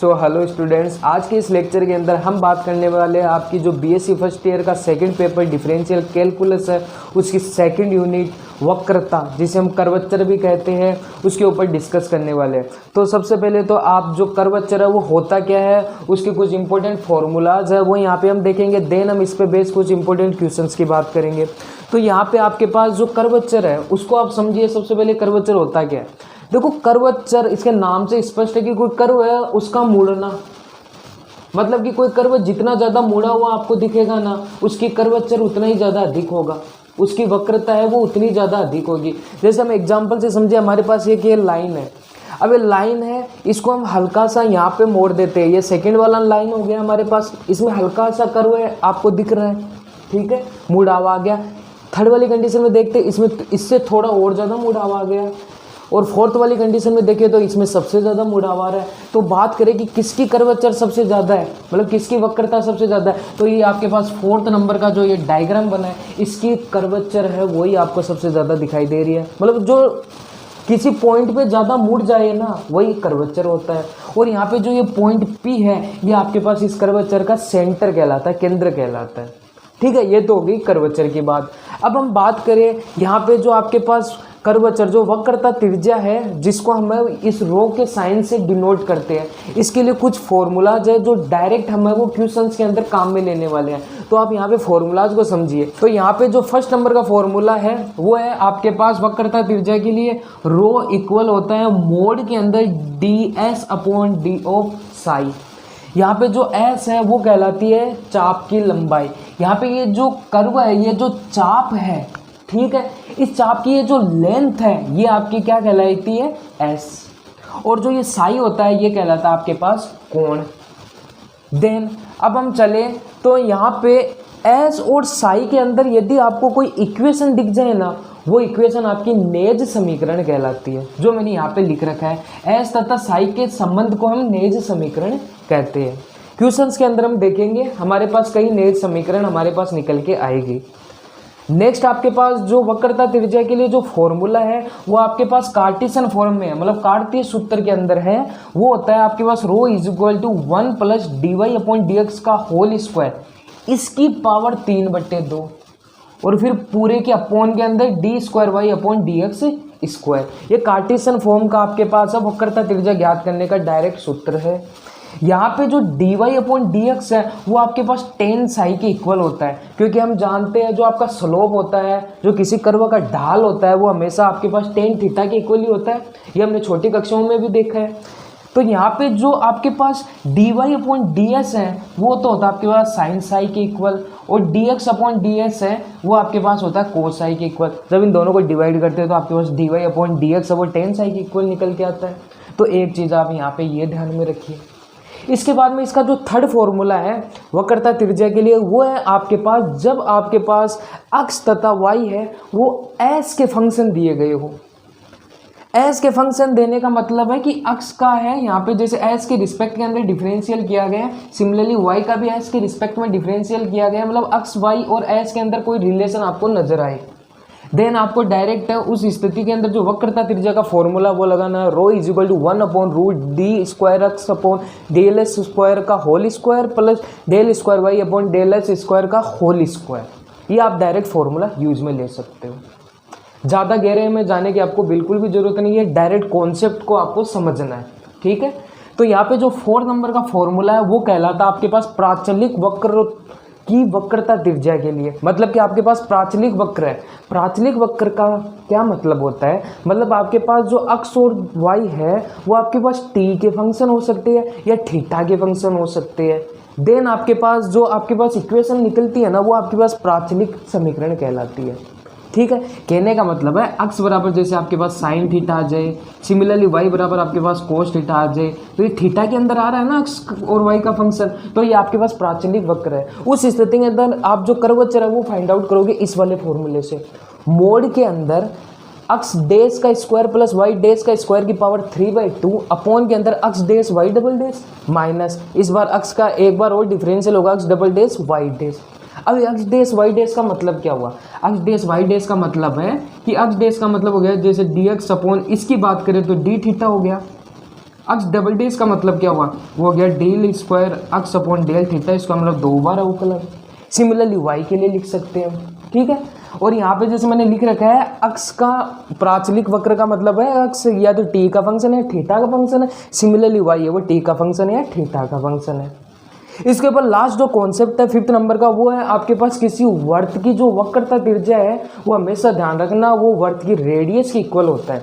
So hello students, आज के इस लेक्चर के अंदर हम बात करने वाले हैं आपकी जो बीएससी फर्स्ट ईयर का सेकंड पेपर डिफरेंशियल कैलकुलस है, उसकी सेकंड यूनिट वक्रता जिसे हम कर्वेचर भी कहते हैं, उसके ऊपर डिस्कस करने वाले हैं। तो सबसे पहले तो आप जो कर्वेचर है वो होता क्या है, उसके कुछ इंपॉर्टेंट फॉर्मूलाज है वो यहाँ पे हम देखेंगे। देन हम इस पे बेस कुछ इंपॉर्टेंट क्वेश्चंस की बात करेंगे। तो यहाँ पे आपके पास जो कर्वेचर है उसको आप समझिए। सबसे पहले कर्वेचर होता क्या है, देखो कर्वेचर इसके नाम से स्पष्ट है कि कोई कर्व है उसका मुड़ना, मतलब कि कोई कर्व जितना ज़्यादा मुड़ा हुआ आपको दिखेगा ना, उसकी कर्वेचर उतना ही ज़्यादा अधिक होगा, उसकी वक्रता है वो उतनी ज़्यादा अधिक होगी। जैसे हम एग्जांपल से समझे, हमारे पास एक ये लाइन है। अब ये लाइन है, इसको हम हल्का सा यहाँ पे मोड़ देते हैं। ये सेकंड वाला लाइन हो गया हमारे पास, इसमें हल्का सा कर्व है आपको दिख रहा है, ठीक है, मुड़ावा आ गया। थर्ड वाली कंडीशन में देखते हैं, इसमें इससे थोड़ा और ज़्यादा मुड़ावा आ गया। और फोर्थ वाली कंडीशन में देखिए तो इसमें सबसे ज़्यादा मुड़ावा आ रहा है। तो बात करें कि किसकी कर्वेचर सबसे ज़्यादा है, मतलब किसकी वक्रता सबसे ज़्यादा है, तो ये आपके पास फोर्थ नंबर का जो ये डायग्राम बना है, इसकी कर्वेचर है वही आपको सबसे ज़्यादा दिखाई दे रही है। मतलब जो किसी पॉइंट पे ज़्यादा मुड़ जाए ना, वही कर्वेचर होता है। और यहाँ पे जो ये पॉइंट P है, ये आपके पास इस कर्वेचर का सेंटर कहलाता है, केंद्र कहलाता है, ठीक है। ये तो होगी कर्वेचर की बात। अब हम बात करें यहाँ पे जो आपके पास कर्वेचर जो वक्रता त्रिज्या है, जिसको हम इस रो के साइन से डिनोट करते हैं, इसके लिए कुछ फॉर्मूलाज है जो डायरेक्ट हमें वो क्वेश्चंस के अंदर काम में लेने वाले हैं। तो आप यहाँ पे फॉर्मूलाज को समझिए। तो यहाँ पे जो फर्स्ट नंबर का फॉर्मूला है वो है आपके पास वक्रता त्रिज्या के लिए रो इक्वल होता है मोड के अंदर ds upon d of Sai. यहाँ पे जो s है वो कहलाती है चाप की लंबाई। यहाँ पे ये जो कर्व है, ये जो चाप है, ठीक है, इस चाप की ये जो लेंथ है ये आपकी क्या कहलाती है, s। और जो ये साई होता है ये कहलाता है आपके पास कोण। देन अब हम चले तो यहाँ पे s और साई के अंदर यदि आपको कोई इक्वेशन दिख जाए ना, वो इक्वेशन आपकी नेज समीकरण कहलाती है, जो मैंने यहाँ पे लिख रखा है। s तथा साई के संबंध को हम नेज समीकरण कहते हैं। क्वेश्चंस के अंदर हम देखेंगे, हमारे पास कई नेज समीकरण हमारे पास निकल के आएगी। नेक्स्ट आपके पास जो वक्रता त्रिज्या के लिए जो फॉर्मूला है वो आपके पास कार्टेशियन फॉर्म में है, मतलब कार्तीय सूत्र के अंदर है। वो होता है आपके पास rho is equal to 1 plus dy upon dx का होल स्क्वायर, इसकी पावर 3/2, और फिर पूरे के अपॉन के अंदर d square y upon dx square. ये कार्टेशियन फॉर्म का आपके पास अब वक्रता त्रिज्या ज्ञात करने का डायरेक्ट सूत्र है। यहाँ पे जो dy अपॉन dx है वो आपके पास tan साई के इक्वल होता है, क्योंकि हम जानते हैं जो आपका स्लोप होता है, जो किसी कर्व का ढाल होता है, वो हमेशा आपके पास tan थीटा के इक्वल ही होता है। ये हमने छोटी कक्षाओं में भी देखा है। तो यहाँ पे जो आपके पास dy अपॉन ds है वो तो होता है आपके पास साइन साई के इक्वल, और dx अपॉन ds है वो आपके पास होता है कोस साई के इक्वल। जब इन दोनों को डिवाइड करते हैं तो आपके पास dy अपॉन dx है वो tan साई के इक्वल निकल के आता है। तो एक चीज़ आप यहाँ पे ये ध्यान में रखिए। इसके बाद में इसका जो थर्ड फॉर्मूला है वक्रता त्रिज्या के लिए वो है आपके पास जब आपके पास अक्ष तथा y है वो s के फंक्शन दिए गए हो। s के फंक्शन देने का मतलब है कि अक्ष का है यहाँ पे जैसे s के रिस्पेक्ट के अंदर डिफरेंशियल किया गया है, सिमिलरली y का भी s के रिस्पेक्ट में डिफरेंशियल किया गया है, मतलब अक्ष y और s के अंदर कोई रिलेशन आपको नजर आए। देन आपको डायरेक्ट उस स्थिति के अंदर जो वक्रता त्रिज्या का फॉर्मूला वो लगाना है, rho is equal to 1 upon root d square x upon del s square का whole square plus del square y upon del s square का होल स्क्वायर। ये आप डायरेक्ट फॉर्मूला यूज में ले सकते हो। ज़्यादा गहरे में जाने की आपको बिल्कुल भी जरूरत नहीं है, डायरेक्ट कॉन्सेप्ट को आपको समझना है, ठीक है। तो यहाँ पे जो 4 नंबर का फॉर्मूला है वो कहलाता है आपके पास प्राचलिक वक्र की वक्रता त्रिज्या के लिए, मतलब कि आपके पास प्राचलिक वक्र है। प्राचलिक वक्र का क्या मतलब होता है, मतलब आपके पास जो अक्ष और y है वो आपके पास t के फंक्शन हो सकते हैं या थीटा के फंक्शन हो सकते हैं। देन आपके पास जो आपके पास इक्वेशन निकलती है ना वो आपके पास प्राचलिक समीकरण कहलाती है, ठीक है। कहने का मतलब है अक्ष बराबर जैसे आपके पास साइन थीटा आ जाए, सिमिलरली y बराबर आपके पास कोस थीटा आ जाए, तो ये थीटा के अंदर आ रहा है ना अक्ष और y का फंक्शन, तो ये आपके पास प्राचलिक वक्र है। उस स्थिति के अंदर आप जो कर्वेचर है वो फाइंड आउट करोगे इस वाले फॉर्मूले से। मोड के अंदर अक्ष डेश का स्क्वायर प्लस y डेश का स्क्वायर की पावर 3/2 अपॉन के अंदर अक्ष dash y double dash minus इस बार अक्ष का एक बार और डिफरेंशियल होगा अक्ष डबल डेश y डेश। अब अक्ष डेश वाई डेश का मतलब क्या हुआ, अक्ष डेश वाई डेश का मतलब है कि अक्ष डेश का मतलब हो गया जैसे dx अपॉन इसकी बात करें तो d थीटा हो गया, अक्स डबल डेज का मतलब क्या हुआ, वो हो गया डेल स्क्वायर अक्स अपॉन डेल थीटा, इसको हम लोग 2 बार अवकलन। सिमिलरली वाई के लिए लिख सकते हैं, ठीक है। और यहाँ पे जैसे मैंने लिख रखा है अक्स का प्राचलिक वक्र का मतलब है अक्स या तो टी का फंक्शन है थीटा का फंक्शन है, सिमिलरली वाई है वो टी का फंक्शन है या थीटा का फंक्शन है। इसके ऊपर लास्ट जो कॉन्सेप्ट है 5th नंबर का, वो है आपके पास किसी वर्त की जो वक्रता त्रिज्या है वो हमेशा ध्यान रखना वो वर्त की रेडियस के इक्वल होता है,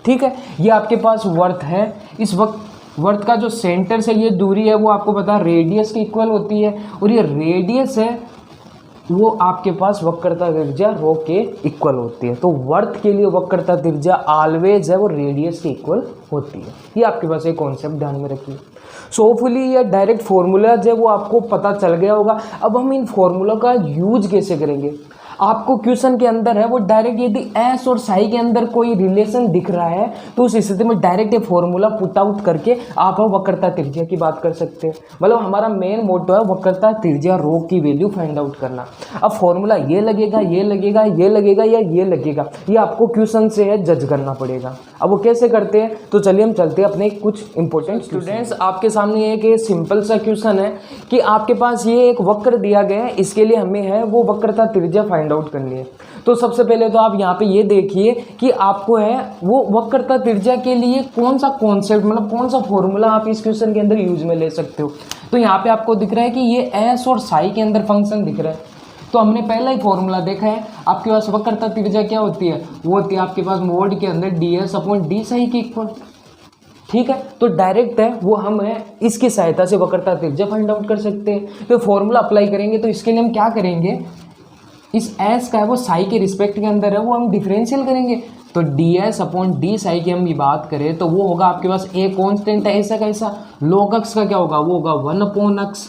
ठीक है। ये आपके पास वर्त है, इस वर्त का जो सेंटर से ये दूरी है वो आपको पता है रेडियस के इक्वल होती है, और ये रेडियस है वो आपके पास वक्रता त्रिज्या रो के इक्वल होती है। तो वर्त के लिए वक्रता त्रिज्या ऑलवेज है वो रेडियस के इक्वल होती है। ये आपके पास एक कॉन्सेप्ट ध्यान में रखिए। सो होपफुली ये डायरेक्ट फॉर्मूला जो वो आपको पता चल गया होगा। अब हम इन फॉर्मूला का यूज कैसे करेंगे, आपको क्वेश्चन के अंदर है वो डायरेक्ट यदि एस और साई के अंदर कोई रिलेशन दिख रहा है तो उस स्थिति में डायरेक्ट ये फॉर्मूला पुट आउट करके आप वक्रता त्रिज्या की बात कर सकते हैं। मतलब हमारा मेन मोटो है वक्रता त्रिज्या रो की वैल्यू फाइंड आउट करना। अब फॉर्मूला ये लगेगा ये लगेगा ये लगेगा या ये लगेगा, ये आपको क्वेश्चन से है जज करना पड़ेगा। अब वो कैसे करते हैं तो चलिए हम चलते हैं अपने कुछ इंपॉर्टेंट स्टूडेंट्स। आपके सामने एक सिंपल सा क्वेश्चन है कि आपके पास ये एक वक्र दिया गया है, इसके लिए हमें है वो वक्रता त्रिज्या फाइंड आउट करनी है। तो सबसे पहले तो आप यहाँ पे ये देखिए कि आपको है वो वक्रता त्रिज्या के लिए कौन सा कॉन्सेप्ट मतलब कौन सा फॉर्मूला आप इस क्वेश्चन के अंदर यूज में ले सकते हो। तो यहाँ पे आपको दिख रहा है कि ये एस और साई के अंदर फंक्शन दिख रहा है, तो हमने पहला ही फॉर्मूला देखा है। आपके पास वक्रता त्रिज्या क्या होती है, वो होती है आपके पास मोड के अंदर D S upon d Sai के इक्वल, ठीक है। तो डायरेक्ट है वो हम है इसकी सहायता से वक्रता त्रिज्या फाइंड आउट कर सकते हैं। तो फॉर्मूला अप्लाई करेंगे तो इसके लिए हम क्या करेंगे, इस एस का है वो साई के रिस्पेक्ट के अंदर है वो हम डिफरेंशियल करेंगे। तो D S upon d Sai की हम ये बात करें तो वो होगा आपके पास ए कॉन्स्टेंट है ऐसा कैसा, लॉग अक्स का क्या होगा वो होगा 1 अपॉन अक्स,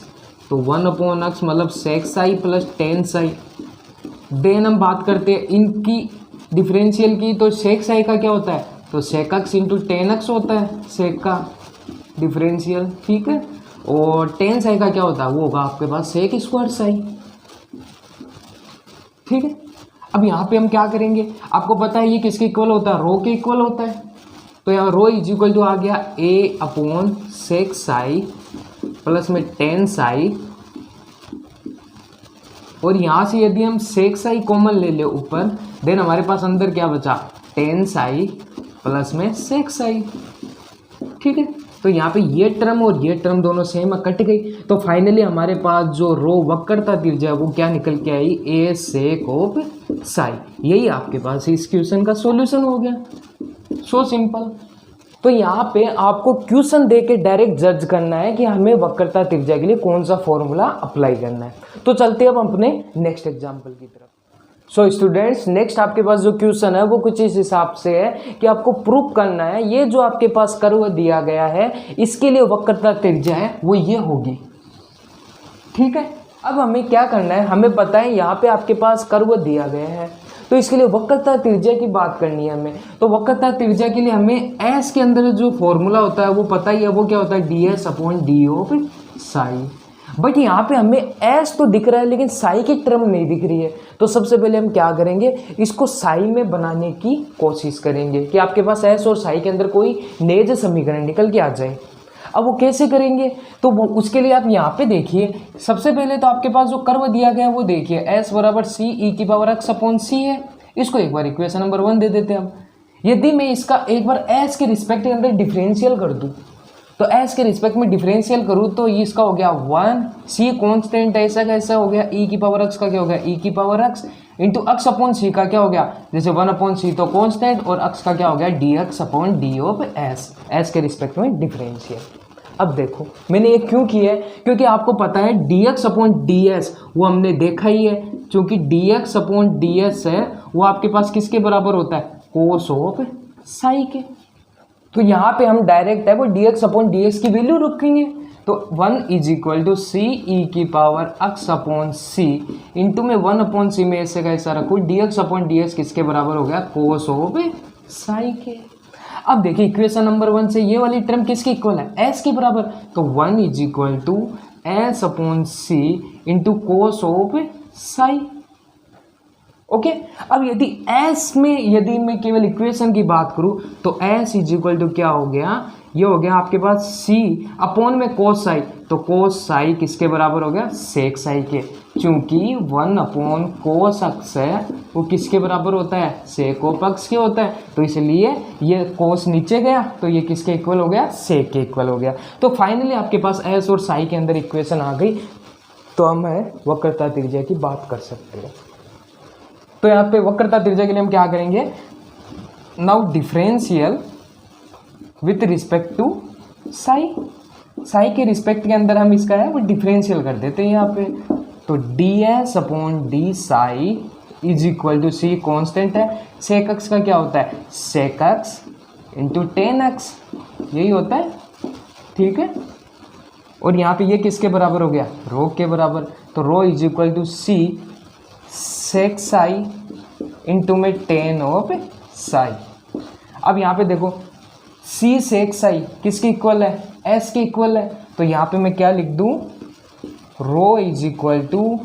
तो 1 अपॉन अक्स मतलब sec psi plus tan psi. Then हम बात करते हैं इनकी डिफरेंशियल की, तो सेक साई का क्या होता है तो सेक अक्स इंटू टेन अक्स होता है सेक का डिफरेंशियल, ठीक है। और टेन साई का क्या होता है वो होगा आपके पास सेक स्क्वायर साई, ठीक है। अब यहाँ पे हम क्या करेंगे, आपको पता है ये किसके इक्वल होता है रो के इक्वल होता है। तो यहाँ रो इज इक्वल टू आ गया ए अपॉन सेक साई प्लस में टेन साई, और यहाँ से यदि हम सेक साई कॉमन ले ले ऊपर, देन हमारे पास अंदर क्या बचा टेन साई प्लस में सेक साई, ठीक है। तो यहाँ पे ये टर्म और ये टर्म दोनों सेम कट गई। तो फाइनली हमारे पास जो रो वक्रता त्रिज्या वो क्या निकल के आई ए सेक ऑफ साई। यही आपके पास इस क्वेश्चन का सॉल्यूशन हो गया, सो सिंपल। तो यहाँ पे आपको क्वेश्चन दे के डायरेक्ट जज करना है कि हमें वक्रता त्रिज्या के लिए कौन सा फॉर्मूला अप्लाई करना है। तो चलते हैं अब अपने नेक्स्ट एग्जाम्पल की तरफ। सो स्टूडेंट्स नेक्स्ट आपके पास जो क्वेश्चन है वो कुछ इस हिसाब से है कि आपको प्रूफ करना है ये जो आपके पास कर्व दिया गया है इसके लिए वक्रता त्रिज्या है वो ये होगी, ठीक है। अब हमें क्या करना है, हमें पता है यहाँ पे आपके पास कर्व दिया गया है तो इसके लिए वक्रता त्रिज्या की बात करनी है हमें। तो वक्रता त्रिज्या के लिए हमें एस के अंदर जो फॉर्मूला होता है वो पता ही है, वो क्या होता है D S upon D of Sai. But यहाँ पे हमें एस तो दिख रहा है लेकिन साई की टर्म नहीं दिख रही है। तो सबसे पहले हम क्या करेंगे, इसको साई में बनाने की कोशिश करेंगे कि आपके पास एस और साई के अंदर कोई नेज समीकरण निकल के आ जाए। अब वो कैसे करेंगे, तो वो उसके लिए आप यहाँ पे देखिए। सबसे पहले तो आपके पास जो कर्व दिया गया है वो देखिए एस बराबर सी ई की पावर एक्स अपॉन सी है। इसको एक बार इक्वेशन नंबर 1 दे देते हैं हम। यदि मैं इसका एक बार एस के रिस्पेक्ट के अंदर डिफरेंशियल कर दूँ, तो एस के रिस्पेक्ट में डिफरेंशियल करूँ तो ये इसका हो गया 1, सी कॉन्स्टेंट ऐसा कैसा हो गया ई की पावर एक्स का क्या हो गया ई की power x into x upon c का क्या हो गया, जैसे 1 अपॉन सी तो कॉन्स्टेंट और एक्स का क्या हो गया D x upon D of S, S के रिस्पेक्ट में डिफरेंशियल। अब देखो मैंने ये क्यों किया है, क्योंकि आपको पता है D x upon D S वो हमने देखा ही है, क्योंकि D x upon D S है वो आपके पास किसके बराबर होता है कोस ऑफ साई के। तो यहाँ पे हम डायरेक्ट है वो D x upon D x की वैल्यू रखेंगे। तो 1 इज इक्वल टू सी ई की power x upon C into में 1 अपॉन सी में ऐसे का ऐसा रखो D x upon D x किसके बराबर हो गया कोस ऑफ साई के। अब देखिए इक्वेशन नंबर 1 से ये वाली टर्म किसके इक्वल है एस के बराबर, तो 1 is equal to S upon C into cos of psi. Okay अब यदि एस में यदि मैं केवल इक्वेशन की बात करूं तो एस इज इक्वल टू क्या हो गया ये हो गया आपके पास c अपॉन में कोस साई, तो कोस साई किसके बराबर हो गया, सेक साई के, क्योंकि 1 अपॉन कोस अक्स है वो किसके बराबर होता है, सेक ऑफ अक्स के होता है, तो इसलिए ये कोस नीचे गया तो ये किसके इक्वल हो गया, सेक के इक्वल हो गया। तो फाइनली आपके पास एस और साई के अंदर इक्वेशन आ गई, तो हम वक्रता त्रिज्या की बात कर सकते हैं। तो यहाँ पे वक्रता त्रिज्या के लिए हम क्या करेंगे, now differential with respect to psi, psi के रिस्पेक्ट के अंदर हम इसका है वो डिफरेंशियल कर देते हैं यहाँ पे, तो ds upon d psi is equal to c constant है, सेक अक्स का क्या होता है, sec x into tan x, यही होता है, ठीक है। और यहाँ पे ये किसके बराबर हो गया, रो के बराबर, तो rho is equal to c sec psi into में टेन ऑफ साई। अब यहाँ पे देखो सी सेक साई किसके इक्वल है, एस के इक्वल है, तो यहाँ पे मैं क्या लिख दूँ, rho is equal to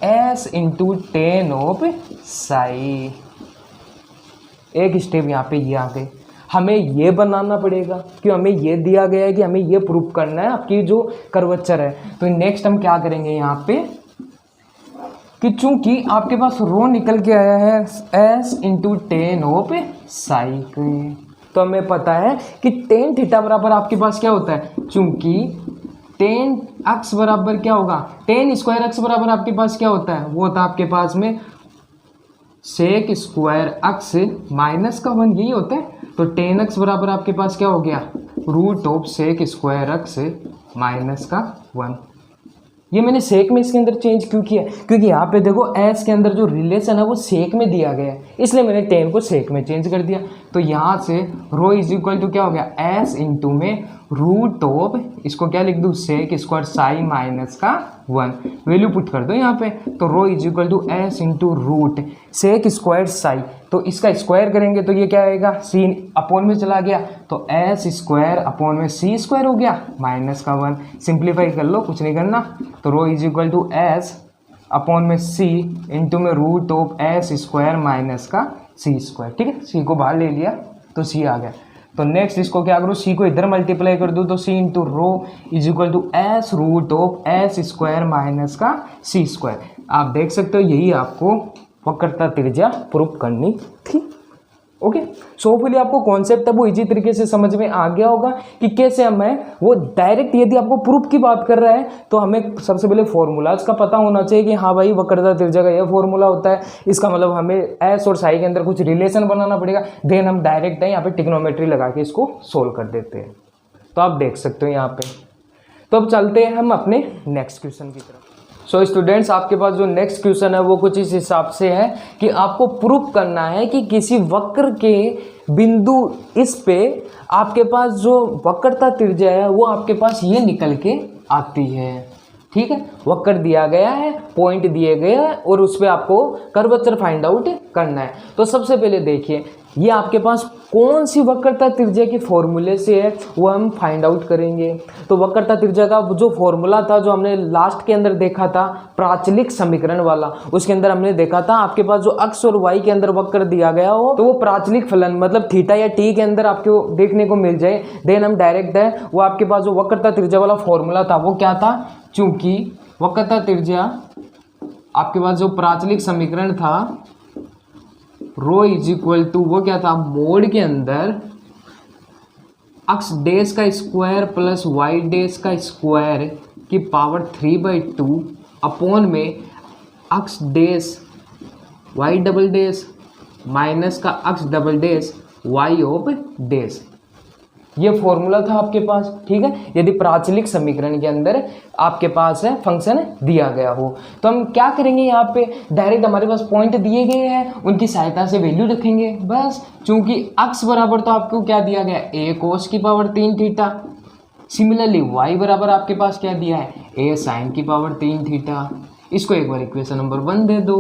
s into tan of psi. एक स्टेप यहाँ पे ये आ गए, हमें ये बनाना पड़ेगा कि हमें ये दिया गया है कि हमें ये प्रूफ करना है आपकी जो कर्वेचर है। तो नेक्स्ट हम क्या करेंगे यहाँ पे कि चूंकि आपके पास रो निकल के आया है S into tan of Sai, तो हमें पता है कि टेन थीटा बराबर आपके पास क्या होता है, चूंकि टेन अक्स बराबर क्या होगा, टेन स्क्वायर अक्स बराबर आपके पास क्या होता है, वो होता है आपके पास में सेक स्क्वायर अक्स माइनस का 1, यही होता है। तो टेन अक्स बराबर आपके पास क्या हो गया, root of sec square x minus का 1। ये मैंने सेक में इसके अंदर चेंज क्यों किया, क्योंकि यहाँ पे देखो एस के अंदर जो रिलेशन है वो सेक में दिया गया है, इसलिए मैंने टेन को सेक में चेंज कर दिया। तो यहाँ से रो इज इक्वल टू क्या हो गया, एस इंटू में रूट ऑफ, इसको क्या लिख दूँ, सेक स्क्वायर साई माइनस का 1, वैल्यू पुट कर दो यहाँ पे, तो rho is equal to s into root sec square psi, तो इसका स्क्वायर करेंगे तो ये क्या आएगा, सी अपॉन में चला गया, तो एस स्क्वायर अपॉन में सी स्क्वायर हो गया माइनस का 1, सिंप्लीफाई कर लो, कुछ नहीं करना, तो rho is equal to S upon में सी इंटू में root of s square minus का सी स्क्वायर, ठीक है, सी को बाहर ले लिया तो सी आ गया। तो नेक्स्ट इसको क्या करूँ, सी को इधर मल्टीप्लाई कर दूँ, तो c into rho is equal to s root of s square minus का सी स्क्वायर। आप देख सकते हो यही आपको वक्रता त्रिज्या प्रूफ करनी थी। ओके, सो होपफुली आपको कॉन्सेप्ट है वो इजी तरीके से समझ में आ गया होगा कि कैसे हमें वो डायरेक्ट, यदि आपको प्रूफ की बात कर रहा है तो हमें सबसे पहले फॉर्मूलाज का पता होना चाहिए कि हाँ भाई वक्रता त्रिज्या का यह फॉर्मूला होता है, इसका मतलब हमें एस और साई के अंदर कुछ रिलेशन बनाना पड़ेगा, देन हम डायरेक्ट है यहाँ पे ट्रिग्नोमेट्री लगा के इसको सोल्व कर देते हैं। तो आप देख सकते हो यहाँ पे। तो अब चलते हैं हम अपने नेक्स्ट क्वेश्चन की तरफ। सो स्टूडेंट्स, आपके पास जो नेक्स्ट क्वेश्चन है वो कुछ इस हिसाब से है कि आपको प्रूफ करना है कि किसी वक्र के बिंदु इस पे आपके पास जो वक्रता त्रिज्या है वो आपके पास ये निकल के आती है। ठीक है, वक्र दिया गया है, पॉइंट दिए गए हैं और उस पर आपको कर्वेचर फाइंड आउट करना है। तो सबसे पहले देखिए ये आपके पास कौन सी वक्रता त्रिज्या के फॉर्मूले से है वो हम फाइंड आउट करेंगे। तो वक्रता त्रिज्या का जो फॉर्मूला था जो हमने लास्ट के अंदर देखा था प्राचलिक समीकरण वाला, उसके अंदर हमने देखा था आपके पास जो अक्ष और वाई के अंदर वक्र दिया गया हो तो वो प्राचलिक फलन मतलब थीटा या टी के अंदर आपको देखने को मिल जाए, देन हम डायरेक्ट है वो आपके पास जो वक्रता त्रिज्या वाला फॉर्मूला था वो क्या था, चूंकि वक्रता त्रिज्या आपके पास जो प्राचलिक समीकरण था रो इज इक्वल टू वो क्या था, मोड के अंदर अक्स डैश का स्क्वायर प्लस वाई डैश का स्क्वायर की पावर 3/2 अपॉन में x dash y double dash minus का x double dash y of dash, ये फॉर्मूला था आपके पास। ठीक है, यदि प्राचलिक समीकरण के अंदर आपके पास है फंक्शन दिया गया हो तो हम क्या करेंगे, यहाँ पे डायरेक्ट हमारे पास पॉइंट दिए गए हैं उनकी सहायता से वैल्यू रखेंगे बस। चूंकि अक्स बराबर तो आपको क्या दिया गया, ए कोस की पावर 3 थीटा, सिमिलरली वाई बराबर आपके पास क्या दिया है, ए साइन की पावर 3 थीटा। इसको एक बार इक्वेशन नंबर 1 दे दो,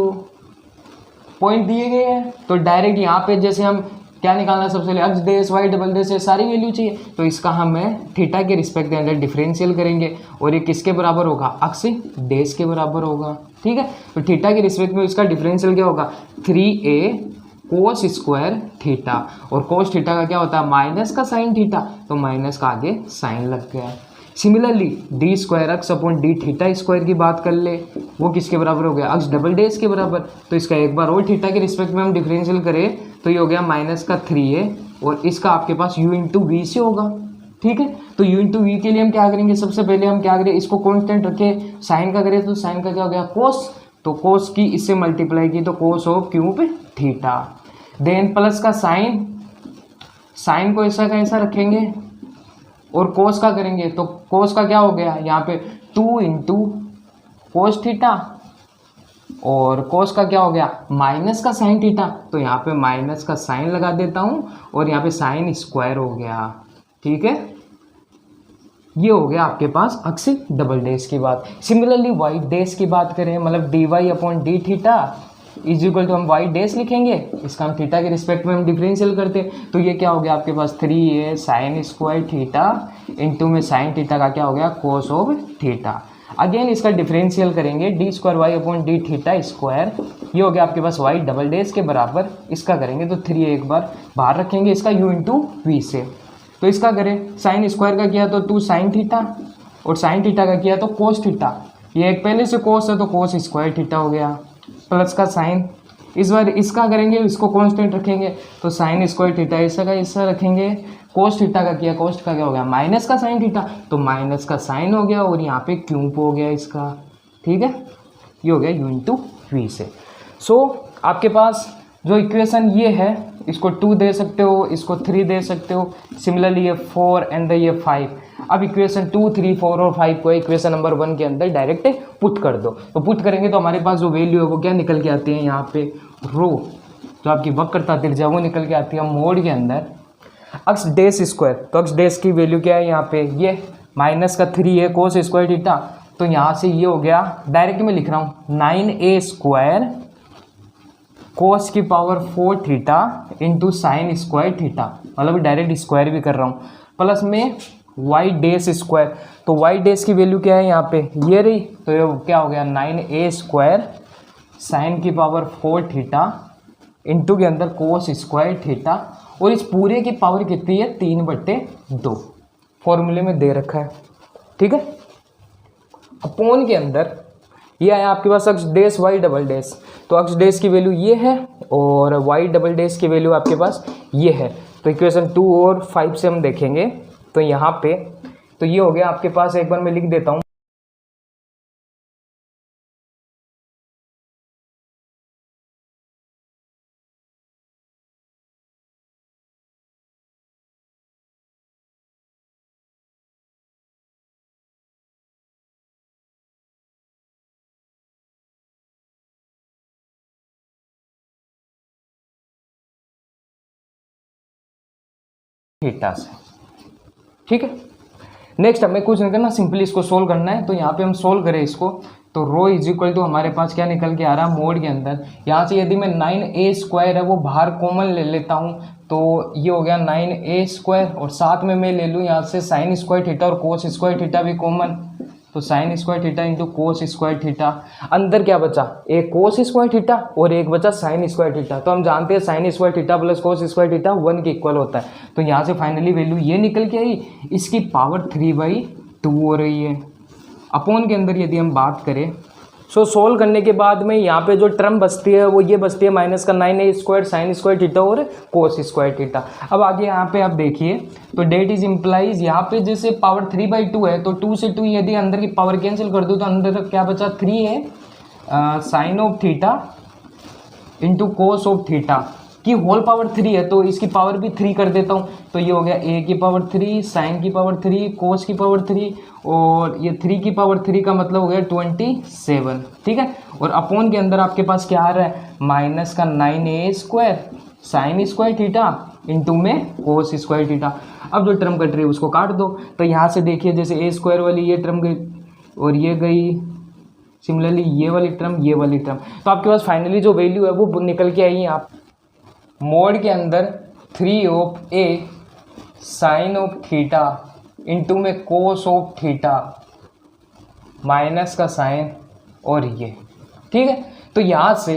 पॉइंट दिए गए हैं तो डायरेक्ट यहाँ पे जैसे हम क्या निकालना है, सबसे पहले अक्स डैश वाई डबल डैश है सारी वैल्यू चाहिए, तो इसका हमें थीटा के रिस्पेक्ट के अंदर डिफरेंशियल करेंगे और ये किसके बराबर होगा, अक्स डैश के बराबर होगा। ठीक है, तो थीटा के रिस्पेक्ट में इसका डिफरेंशियल क्या होगा, 3a कोस स्क्वायर थीटा, और कोस थीटा का क्या होता है माइनस का साइन थीटा, तो माइनस का आगे साइन लग गया। सिमिलरली डी स्क्वायर अक्स अपॉन डी थीटा स्क्वायर की बात कर ले, वो किसके बराबर हो गया, अक्स डबल डेस के बराबर। तो इसका एक बार और थीटा के रिस्पेक्ट में हम डिफरेंशियल करें तो ये हो गया माइनस का 3a, और इसका आपके पास u इंटू वी से होगा। ठीक है, तो u इंटू वी के लिए हम क्या करेंगे, सबसे पहले हम क्या करें, इसको कॉन्स्टेंट रखें, साइन का करें तो साइन का क्या हो गया कोस, तो कोस की इससे मल्टीप्लाई की तो cos of cube theta, then plus का साइन, साइन को ऐसा का ऐसा रखेंगे, और कोस का करेंगे तो कोस का क्या हो गया यहाँ पे 2 इंटू कोस थीटा, और कोस का क्या हो गया माइनस का साइन थीटा, तो यहाँ पे माइनस का साइन लगा देता हूँ, और यहाँ पे साइन स्क्वायर हो गया। ठीक है, ये हो गया आपके पास अक्स डबल डेस की बात। सिमिलरली वाई डेस की बात करें, मतलब d y upon d theta is equal to हम वाई डेस लिखेंगे, इसका हम थीटा के रिस्पेक्ट में हम डिफरेंशियल करते हैं, तो ये क्या हो गया आपके पास 3a sine square theta into में साइन थीटा का क्या हो गया कोस ऑफ थीटा। अगेन इसका डिफरेंशियल करेंगे, d square y upon d theta square, ये हो गया आपके पास वाई डबल डेस के बराबर, इसका करेंगे तो 3a एक बार बाहर रखेंगे, इसका u इंटू वी से, तो इसका करें साइन स्क्वायर का किया तो 2 साइन थीटा, और साइन थीटा का किया तो कोस थीटा, ये एक पहले से कोस है तो कोस स्क्वायर थीटा हो गया, प्लस का साइन, इस बार इसका करेंगे, इसको कांस्टेंट रखेंगे तो साइन स्क्वायर थीटा ऐसा का ऐसा रखेंगे, कोस थीटा का किया, कोस का क्या हो गया माइनस का साइन थीटा, तो माइनस का साइन हो गया, और यहाँ पे क्यूब हो गया इसका। ठीक है, ये हो गया u इंटू वी से। सो आपके पास जो इक्वेशन ये है, इसको 2 दे सकते हो, इसको 3 दे सकते हो, सिमिलरली ये 4 एंड ये 5। अब इक्वेशन 2, 3, 4 और 5 को इक्वेशन नंबर 1 के अंदर डायरेक्ट पुट कर दो, तो पुट करेंगे तो हमारे पास जो वैल्यू है वो क्या निकल के आती है, यहाँ पे रो जो आपकी वक्रता त्रिज्या वो निकल के आती है मोड के अंदर अक्स डेस स्क्वायर, तो अक्स डेस की वैल्यू क्या है यहाँ पे, ये माइनस का 3 है कोस स्क्वायर थीटा, तो यहाँ से ये हो गया, डायरेक्ट में लिख रहा हूँ 9a स्क्वायर कोस की power 4 theta into sine square theta, मतलब डायरेक्ट स्क्वायर भी कर रहा हूँ, प्लस में वाई डेस स्क्वायर, तो वाई डेस की वैल्यू क्या है यहाँ पे ये रही, तो ये क्या हो गया 9a स्क्वायर साइन की पावर 4 थीटा इंटू के अंदर कोस स्क्वायर थीटा, और इस पूरे की पावर कितनी है 3/2, फॉर्मूले में दे रखा है। ठीक है, अपॉन के अंदर ये आया आपके पास अक्स डेस वाई डबल डेस, तो अक्स डेस की वैल्यू ये है और वाई डबल डेस की वैल्यू आपके पास ये है, तो इक्वेशन 2 और 5 से हम देखेंगे तो यहाँ पे तो ये हो गया आपके पास, एक बार मैं लिख देता हूँ, थीटा से। ठीक है, नेक्स्ट हमें कुछ नहीं करना, सिंपली इसको सोल्व करना है, तो यहाँ पे हम सोल्व करें इसको, तो रो इज इक्वल टू हमारे पास क्या निकल के आ रहा है मोड के अंदर, यहाँ से यदि मैं 9a स्क्वायर है वो बाहर कॉमन ले लेता हूँ, तो ये हो गया 9a स्क्वायर, और साथ में मैं ले लूँ यहाँ से साइन स्क्वायर थीटा और कोस स्क्वायर थीटा भी कॉमन, तो sign square theta into cos square theta, अंदर क्या बचा एक कोस स्क्वायर थीटा और एक बचा साइन स्क्वायर थीटा, तो हम जानते हैं sign square theta plus cos square theta 1 के इक्वल होता है, तो यहाँ से फाइनली वैल्यू ये निकल के आई, इसकी पावर 3/2 हो रही है। अपॉन के अंदर यदि हम बात करें, सो सोल्व करने के बाद में यहाँ पे जो टर्म बचती है वो ये बचती है माइनस का 9a square sine square theta और कोस स्क्वायर थीटा। अब आगे यहाँ पे आप देखिए, तो डेट इज इम्प्लाइज यहाँ पे जैसे पावर 3/2 है, तो 2 से 2 यदि अंदर की पावर कैंसिल कर दूँ तो अंदर क्या बचा 3 है sine of theta into cos of theta की होल पावर 3 है, तो इसकी पावर भी 3 कर देता हूँ, तो ये हो गया a की पावर 3 साइन की पावर 3 कोस की पावर 3 और ये 3 की पावर 3 का मतलब हो गया 27। ठीक है, और अपॉन के अंदर आपके पास क्या आ रहा है माइनस का 9a square sine square theta into में कोस स्क्वायर थीटा। अब जो टर्म कट रही है उसको काट दो, तो यहाँ से देखिए जैसे a स्क्वायर वाली ये टर्म गई और ये गई, सिमिलरली ये वाली टर्म, तो आपके पास फाइनली जो वैल्यू है वो निकल के आई आप मोड के अंदर 3 of a sine of theta into में कोस ऑफ थीटा माइनस का साइन और ये। ठीक है, तो यहाँ से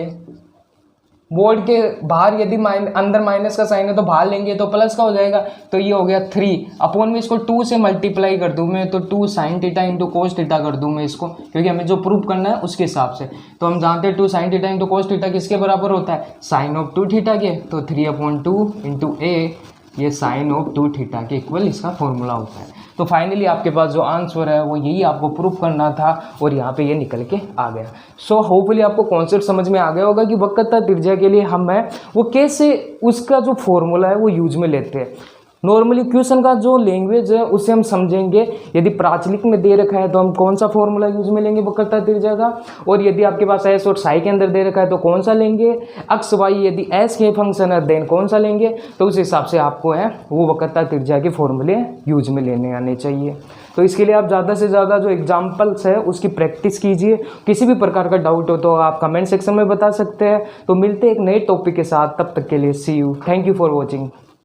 बोर्ड के बाहर यदि अंदर माइनस का साइन है तो बाहर लेंगे तो प्लस का हो जाएगा। तो ये हो गया 3 अपॉन में इसको 2 से मल्टीप्लाई कर दूँ मैं, तो 2 sin theta into cos theta कर दूँ मैं इसको, क्योंकि हमें जो प्रूव करना है उसके हिसाब से। तो हम जानते हैं 2 sin theta into cos theta किसके बराबर होता है, साइन ऑफ 2 थीटा के। तो 3/2 इंटू ए, ये साइन ऑफ 2 थीटा के इक्वल इसका फॉर्मूला होता है। तो फाइनली आपके पास जो आंसर है वो यही आपको प्रूफ करना था और यहाँ पे ये निकल के आ गया। सो होपफुली आपको कॉन्सेप्ट समझ में आ गया होगा कि वक्रता त्रिज्या के लिए हम है वो कैसे उसका जो फॉर्मूला है वो यूज में लेते हैं। नॉर्मली क्वेश्चन का जो लैंग्वेज है उसे हम समझेंगे। यदि प्राचलिक में दे रखा है तो हम कौन सा फॉर्मूला यूज में लेंगे वक्रता त्रिज्या का, और यदि आपके पास एस और साई के अंदर दे रखा है तो कौन सा लेंगे, एक्स वाई यदि एस के फंक्शन है देन कौन सा लेंगे। तो उस हिसाब से आपको है वो वक्रता त्रिज्या के फॉर्मूले यूज में लेने आने चाहिए। तो इसके लिए आप ज़्यादा से ज़्यादा जो एग्जाम्पल्स है उसकी प्रैक्टिस कीजिए। किसी भी प्रकार का डाउट हो तो आप कमेंट सेक्शन में बता सकते हैं। तो मिलते हैं एक नए टॉपिक के साथ, तब तक के लिए see you, thank you for watching.